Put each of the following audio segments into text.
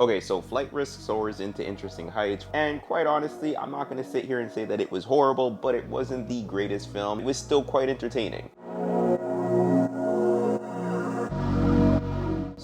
Okay, so Flight Risk soars into interesting heights, and quite honestly, I'm not going to sit here and say that it was horrible, but it wasn't the greatest film. It was still quite entertaining.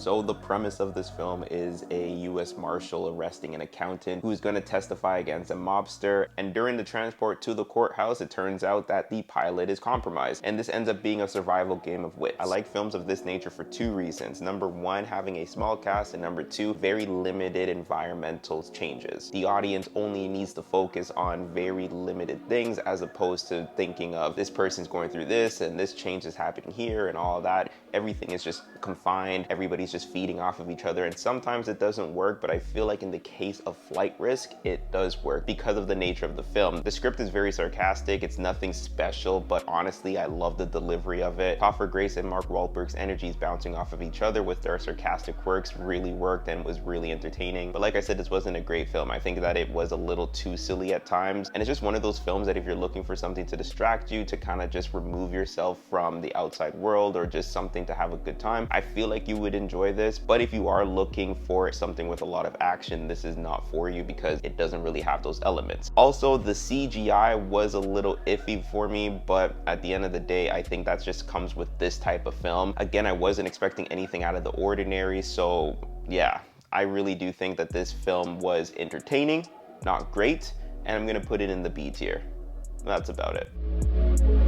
So the premise of this film is a US Marshal arresting an accountant who's going to testify against a mobster, and during the transport to the courthouse, it turns out that the pilot is compromised, and this ends up being a survival game of wits. I like films of this nature for two reasons. Number one, having a small cast, and number two, very limited environmental changes. The audience only needs to focus on very limited things as opposed to thinking of this person's going through this and this change is happening here and all that. Everything is just confined. Everybody's just feeding off of each other, and sometimes it doesn't work, but I feel like in the case of Flight Risk, it does work because of the nature of the film. The script is very sarcastic. It's nothing special, but honestly, I love the delivery of it. Topher Grace and Mark Wahlberg's energies bouncing off of each other with their sarcastic quirks really worked and was really entertaining. But like I said, this wasn't a great film. I think that it was a little too silly at times, and it's just one of those films that if you're looking for something to distract you, to kind of just remove yourself from the outside world, or just something to have a good time, I feel like you would enjoy this. But if you are looking for something with a lot of action, this is not for you because it doesn't really have those elements. Also, the CGI was a little iffy for me, but at the end of the day, I think that just comes with this type of film. Again, I wasn't expecting anything out of the ordinary, so yeah, I really do think that this film was entertaining, not great, and I'm gonna put it in the B tier. That's about it.